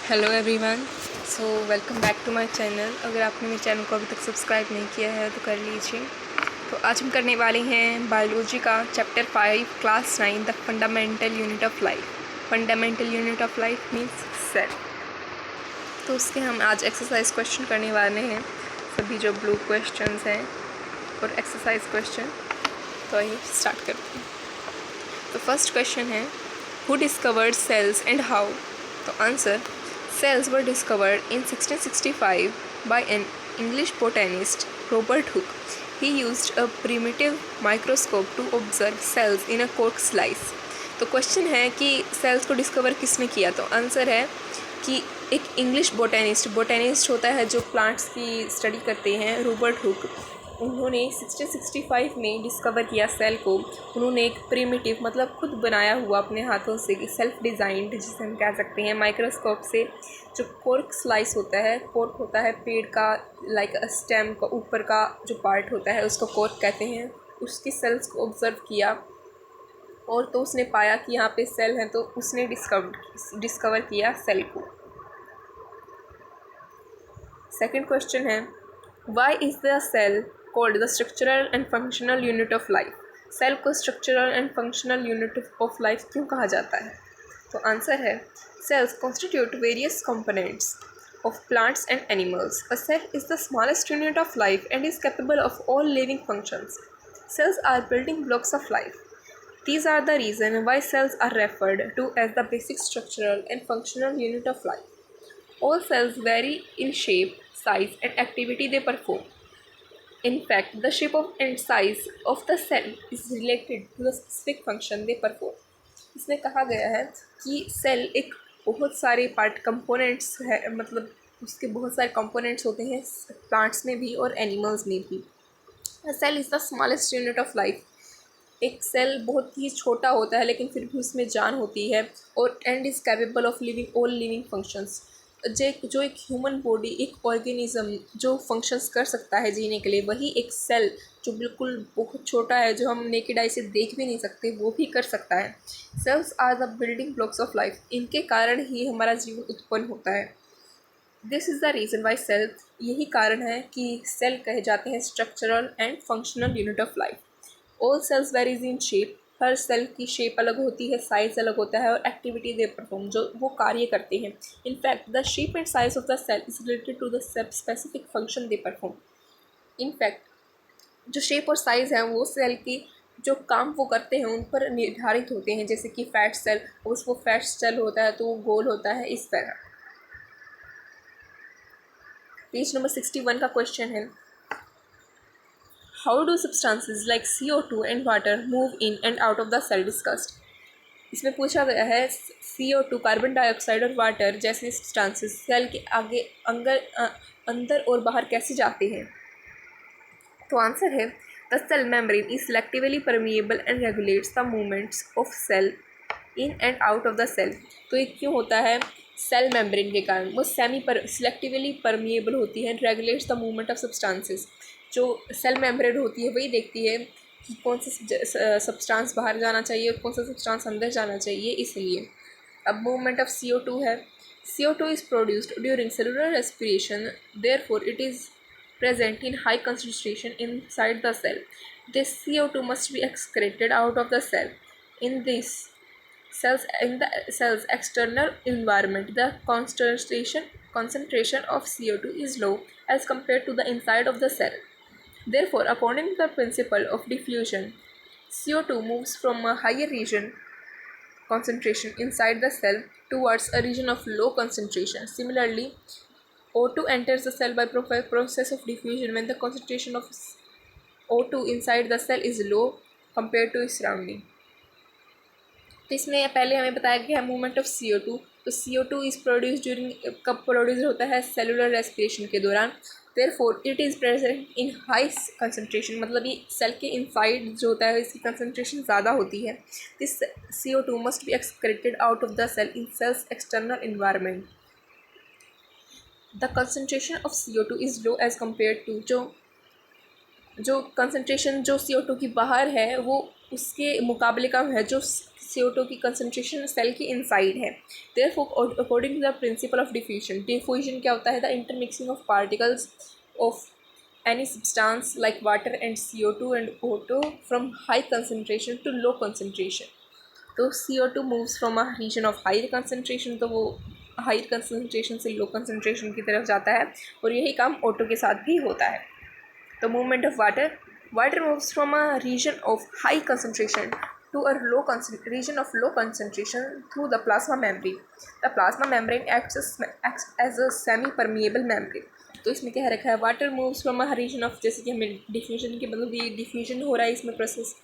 Hello everyone. So welcome back to my channel. अगर आपने मेरे चैनल को अभी तक सब्सक्राइब नहीं किया है तो कर लीजिए। तो आज हम करने वाले हैं बायोलॉजी का chapter 5 class 9 the fundamental unit of life. Fundamental unit of life means cell. तो उसके हम आज एक्सरसाइज क्वेश्चन करने वाले हैं, सभी जो ब्लू क्वेश्चंस हैं और एक्सरसाइज क्वेश्चन। तो आइए स्टार्ट करते हैं। तो फर्स्ट क्वेश्चन है, who discovered cells and how? तो answer, cells were discovered in 1665 by an English botanist, Robert Hooke. He used a primitive microscope to observe cells in a cork slice. तो question है कि sales को discover किसने किया? तो answer है कि एक इंग्लिश बोटेनिस्ट होता है जो प्लांट्स की स्टडी करते हैं, रॉबर्ट हुक। उन्होंने 1665 में डिस्कवर किया सेल को। उन्होंने एक प्रिमिटिव मतलब खुद बनाया हुआ अपने हाथों से, सेल्फ डिज़ाइंड जिसे हम कह सकते हैं, माइक्रोस्कोप से जो कोर्क स्लाइस होता है, कोर्क होता है पेड़ का, लाइक स्टेम का ऊपर का जो पार्ट होता है उसको कोर्क कहते हैं, उसकी सेल्स को ऑब्जर्व किया और तो उसने पाया कि यहाँ पे सेल है, तो उसने डिस्कवर किया सेल को। सेकंड क्वेश्चन है, why is the cell called the structural and functional unit of life? Cell को structural and functional unit of life क्यों कहा जाता है? तो आंसर है, cells constitute various components of plants and animals. A cell is the smallest unit of life and is capable of all living functions. Cells are building blocks of life. These are the reason why cells are referred to as the basic structural and functional unit of life. All cells vary in shape, size and activity they perform. In fact, the shape of and size of the cell is related to the specific function they perform. इसमें कहा गया है कि cell एक बहुत सारे part components है, मतलब उसके बहुत सारे कंपोनेंट्स होते हैं प्लांट्स में भी और एनिमल्स में भी। Cell is the smallest unit of life. एक सेल बहुत ही छोटा होता है लेकिन फिर भी उसमें जान होती है और and is capable of living all living functions. जो एक ह्यूमन बॉडी, एक ऑर्गेनिज्म जो फंक्शंस कर सकता है जीने के लिए, वही एक सेल जो बिल्कुल बहुत छोटा है, जो हम नेकेड आई से देख भी नहीं सकते, वो भी कर सकता है। Cells are the building blocks of life. इनके कारण ही हमारा जीवन उत्पन्न होता है। This is the reason why cell, यही कारण है कि सेल कहे जाते हैं structural and functional unit of life. All cells varies in shape. हर सेल की शेप अलग होती है, साइज अलग होता है और एक्टिविटी दे परफॉर्म, जो वो कार्य करते हैं। In fact the shape and size of the cell is related to the specific function they perform. In fact जो शेप और साइज़ है वो सेल की जो काम वो करते हैं उन पर निर्धारित होते हैं। जैसे कि फैट सेल, उसको फैट सेल होता है तो वो गोल होता है, इस तरह। पेज नंबर 61 का क्वेश्चन है, how do substances like CO2 and water move in and out of the cell discussed? इसमें पूछा गया है CO2 कार्बन डाइऑक्साइड और वाटर जैसे सब्सटेंसेस सेल के आगे अंदर और बाहर कैसे जाते हैं? तो आंसर है, the cell membrane is selectively permeable and regulates the movements of cell in and out of the cell. तो ये क्यों होता है? सेल मेम्ब्रेन के कारण वो सेलेक्टिवली परमिएबल होती है, regulates the movement of substances. जो सेल मेम्ब्रेन होती है वही देखती है कि कौन सा सब्सटेंस बाहर जाना चाहिए और कौन सा सब्सटेंस अंदर जाना चाहिए, इसलिए। अब मूवमेंट ऑफ CO2 है, CO2 is produced during cellular respiration, therefore it is present in high concentration inside the cell. This CO2 must be excreted out of the cell. In the cell's external environment, the concentration of CO2 is low as compared to the inside of the cell. Therefore, according to the principle of diffusion, CO2 moves from a higher region concentration inside the cell towards a region of low concentration. Similarly, O2 enters the cell by process of diffusion when the concentration of O2 inside the cell is low compared to its surrounding. तो इसमें पहले हमें बताया गया है movement of CO2। तो CO2 is produce during, कब produce होता है? सेलुलर रेस्पिरेशन के दौरान। Therefore it is present in high concentration, मतलब ये सेल के इनसाइड जो होता है इसकी कंसनट्रेशन ज़्यादा होती है। This CO2 must be excreted out of the cell in cells external environment. The concentration of CO2 is low as compare to, जो कंसनट्रेशन जो CO2 की बाहर है वो उसके मुकाबले कम है जो CO2 की कंसनट्रेशन सेल की इनसाइड है। Therefore according to the principle of diffusion क्या होता है? The intermixing of particles of any substance like water and CO2 and O2 from high concentration to low concentration. तो CO2 moves from a region of higher concentration, तो वो higher concentration से low concentration की तरफ जाता है, और यही काम O2 के साथ भी होता है। तो movement of water moves from a region of high concentration to a region of low concentration through the plasma membrane. The plasma membrane acts as a semi-permeable membrane. तो इसमें क्या रखा है? Water moves from a region of, जैसे कि हमें diffusion के मतलब ये डिफ्यूजन हो रहा है इसमें प्रोसेस,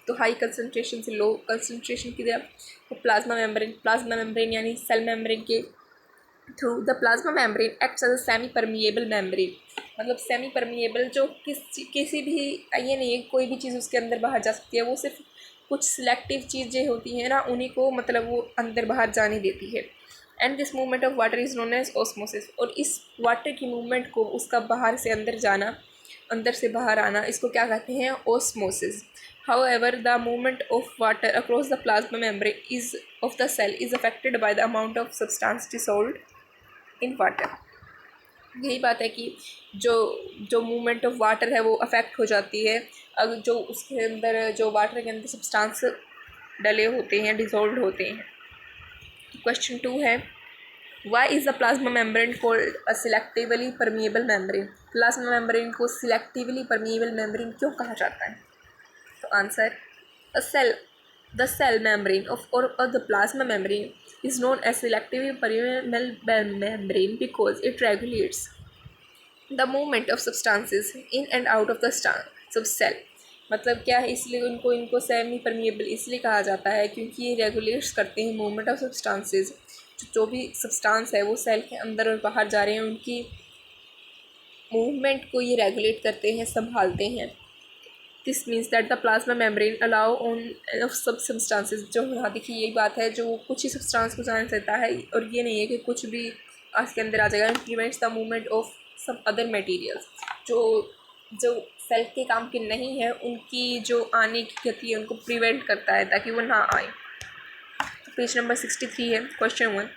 तो हाई कंसनट्रेशन से लो कंसनट्रेशन की तरफ। तो प्लाज्मा मेम्ब्रेन यानी सेल मेम्ब्रेन के through the plasma membrane acts as a semi permeable membrane, मतलब सेमी परमिएबल जो किसी भी, ये नहीं है कोई भी चीज़ उसके अंदर बाहर जा सकती है, वो सिर्फ कुछ सिलेक्टिव चीज़ें होती हैं ना, उन्हीं को मतलब वो अंदर बाहर जाने देती है। And this movement of water is known as osmosis, और इस वाटर की मूवमेंट को, उसका बाहर से अंदर जाना, अंदर से बाहर आना, इसको क्या कहते हैं? Osmosis. However, the movement of water across the plasma membrane of the cell is affected by the amount of substance dissolved in water. यही बात है कि जो जो मूवमेंट ऑफ वाटर है वो अफेक्ट हो जाती है अगर जो उसके अंदर, जो वाटर के अंदर सब्सटेंस डले होते हैं, डिसॉल्व होते हैं। क्वेश्चन 2 है, why is the plasma membrane called a selectively permeable membrane? Plasma membrane को सिलेक्टिवली परमिएबल मेम्ब्रेन क्यों कहा जाता है? तो answer, a cell the cell membrane or the plasma membrane is known as selectively permeable membrane because it regulates the movement of substances in and out of the cell. मतलब क्या है, इसलिए इनको सेमी परमिएबल इसलिए कहा जाता है क्योंकि ये रेगुलेट्स करते हैं मूवमेंट ऑफ सब्सटेंसेस, जो भी सब्सटेंस है वो सेल के अंदर और बाहर जा रहे हैं उनकी मूवमेंट को ये रेगुलेट करते हैं, संभालते हैं। This means that the plasma membrane allow on off सब सब्सटेंसेस, जो यहाँ देखिए यही बात है, जो कुछ ही सब्सटेंस को जान सकता है, और ये नहीं है कि कुछ भी आज के अंदर आ जाएगा। प्रिवेंट्स द मूवमेंट ऑफ सब अदर मटेरियल्स, जो सेल के काम के नहीं है उनकी जो आने की गति है उनको प्रिवेंट करता है ताकि वो ना आए। तो पेज नंबर 63 है। Question 1,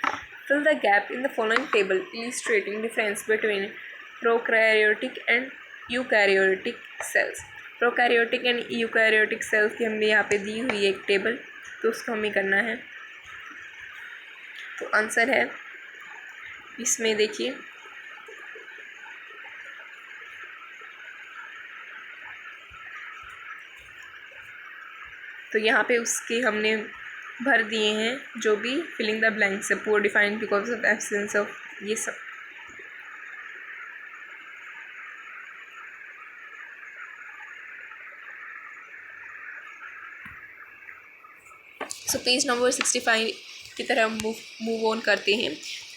fill the gap in the following table illustrating difference between prokaryotic and eukaryotic cells. Prokaryotic and eukaryotic cells की हमें यहाँ पे दी हुई है एक टेबल, तो उसको हमें करना है। तो आंसर है इसमें देखिए, तो यहाँ पे उसके हमने भर दिए हैं जो भी फिलिंग द ब्लैंक्स है, poor defined because of absence of ये सब। सो पेज नंबर 65 की तरह मूव ऑन करते हैं।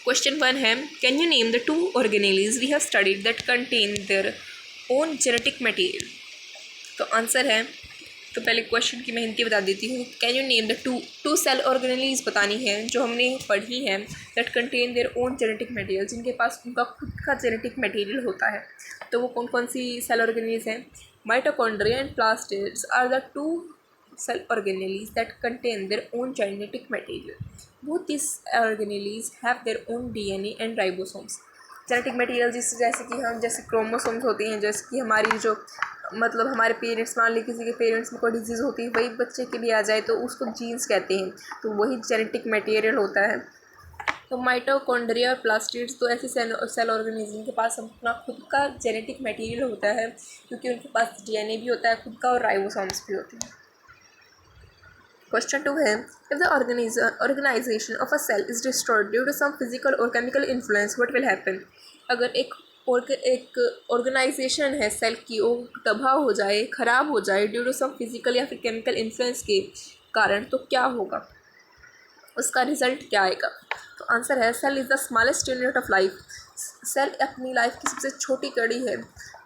क्वेश्चन 1 है, can you name the 2 organelles we have studied that contain their own genetic material? तो आंसर है, तो पहले क्वेश्चन की मैं हिंदी बता देती हूँ। Can you name the two cell organelles बतानी है जो हमने पढ़ी है, that contain their own genetic material, जिनके पास उनका खुद का जेनेटिक मटेरियल होता है। तो वो कौन कौन सी सेल ऑर्गेनेल्स हैं? Mitochondria and plastids are the 2 cell organelles that contain their own genetic material. Both these organelles have their own DNA and ribosomes. Genetic material जैसे कि हम, जैसे क्रोमोसोम्स होते हैं, जैसे कि हमारी जो मतलब हमारे पेरेंट्स, मान ली किसी के पेरेंट्स में कोई डिजीज़ होती है, वही बच्चे के भी आ जाए तो उसको जीन्स कहते हैं, तो वही जेनेटिक मटेरियल होता है। तो माइटोकॉन्ड्रिया और प्लास्टिड्स तो ऐसे सेल ऑर्गेनिज्म के पास अपना खुद का जेनेटिक मटेरियल होता है, क्योंकि उनके पास DNA भी होता है खुद का और राइबोसोम्स भी होते हैं। क्वेश्चन 2 है, if the organization of a cell is destroyed due to some physical और chemical influence, what will happen? अगर एक ऑर्गेनाइजेशन है सेल की, वो तबाह हो जाए, ख़राब हो जाए ड्यू टू सम फिजिकल या फिर केमिकल इन्फ्लुएंस के कारण, तो क्या होगा, उसका रिजल्ट क्या आएगा? तो आंसर है, cell is the smallest unit of life. Cell अपनी लाइफ की सबसे छोटी कड़ी है,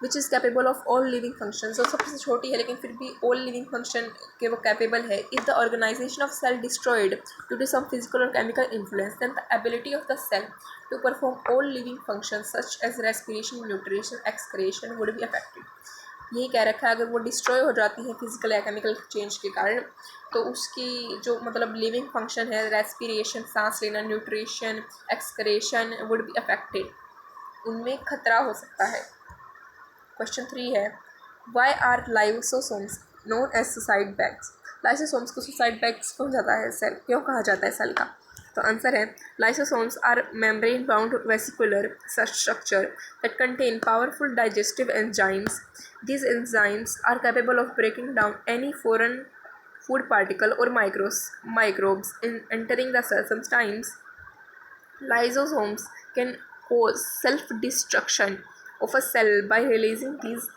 which is capable of all living function. तो सबसे छोटी है लेकिन फिर भी ऑल लिविंग फंक्शन के वो कैपेबल है। If the organization of cell destroyed due to some physical और chemical influence, then the ability of the cell to perform all living function such as respiration, nutrition, excretion would be affected. यही कह रखा है अगर वो destroy हो जाती है फिजिकल या केमिकल चेंज के कारण तो उसकी जो मतलब लिविंग फंक्शन है, रेस्पिरेशन, सांस लेना, nutrition, excretion would be affected, उनमें खतरा हो सकता है। क्वेश्चन 3 है why are lysosomes known as suicide bags. Lysosomes को सुसाइड बैग्स क्यों जाता है, सेल क्यों कहा जाता है सेल का? तो आंसर है lysosomes are membrane bound vesicular structure that contain powerful digestive enzymes. These enzymes are capable of breaking down any foreign food particle or microbes in entering the cell. Sometimes lysosomes can cause self-destruction of a cell by releasing these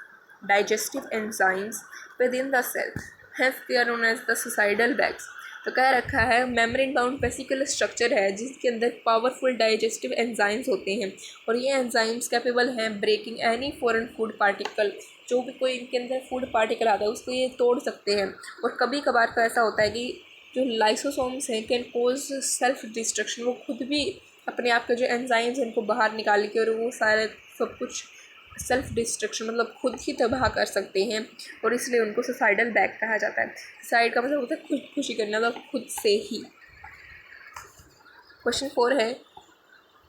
digestive enzymes within the cell. Hence, they are known as the suicidal bags. तो कह रखा है membrane bound vesicular structure है जिसके अंदर powerful digestive enzymes होते हैं और ये एंजाइम्स कैपेबल हैं breaking any foreign food particle, जो भी कोई इनके अंदर फूड पार्टिकल आता है उसको ये तोड़ सकते हैं। और कभी कभार तो ऐसा होता है कि जो लाइसोसोम्स हैं कैन कोज सेल्फ डिस्ट्रक्शन, वो खुद भी अपने आप के जो एंजाइम्स हैं उनको बाहर निकाल के और वो सारे सब कुछ सेल्फ डिस्ट्रक्शन मतलब खुद ही तबाह कर सकते हैं और इसलिए उनको सुसाइडल बैग कहा जाता है। सुसाइड का मतलब होता है खुदकुशी करना, मतलब खुद से ही। क्वेश्चन 4 है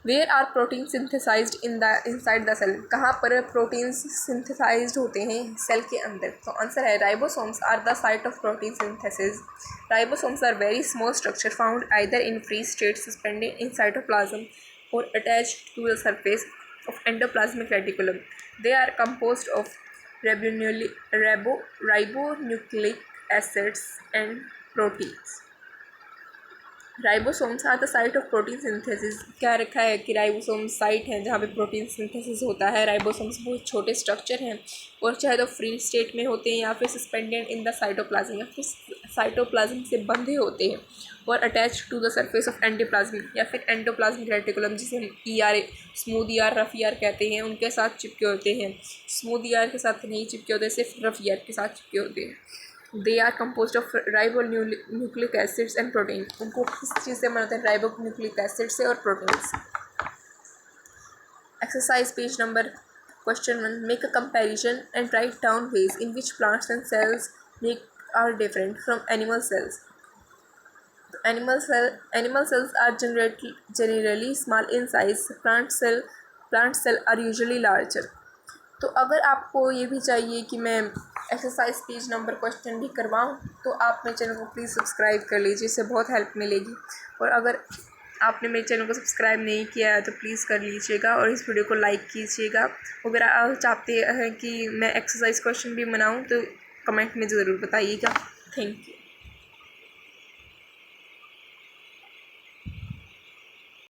where are protein synthesized inside the cell. कहाँ पर प्रोटीन्स सिंथेसाइज्ड होते हैं सेल के अंदर? तो आंसर है ribosomes are the site of protein synthesis. Ribosomes are very small structure found either in free state suspended in cytoplasm और attached to the surface of endoplasmic reticulum. They are composed of ribonucleic acids and proteins. Ribosomes are the site of protein synthesis. क्या रखा है कि ribosomes site है जहाँ पे protein synthesis होता है। राइबोसोम्स बहुत छोटे स्ट्रक्चर हैं और चाहे तो फ्री स्टेट में होते हैं या फिर सस्पेंडेड इन द साइटोप्लाज्म या फिर साइटोप्लाज्म से बंधे होते हैं और attach to the surface of endoplasmic या फिर एंडोप्लाज्मिक रेटिकुलम जिसे हम ER smooth ER rough ER कहते हैं उनके साथ चिपके होते हैं। स्मूथ ER के साथ नहीं चिपके होते, सिर्फ रफ ER के साथ चिपके होते हैं। They are compose of ribonucleic acids and protein. उनको किस चीज़ से बनाते हैं? राइबोन्यूक्लिक एसिड से और प्रोटीन से। Exercise page number question 1 make a comparison and write down ways in which plants and cells make are different from animal cells. Animal cells are generally small in size. Plant cell are usually larger. तो अगर आपको ये भी चाहिए कि मैं exercise page number question भी करवाऊँ तो आप मेरे चैनल को प्लीज़ सब्सक्राइब कर लीजिए, इससे बहुत हेल्प मिलेगी। और अगर आपने मेरे चैनल को सब्सक्राइब नहीं किया है तो प्लीज़ कर लीजिएगा और इस वीडियो को लाइक कीजिएगा। अगर आप चाहते हैं कि मैं एक्सरसाइज क्वेश्चन भी बनाऊँ तो कमेंट में ज़रूर बताइएगा। Thank you.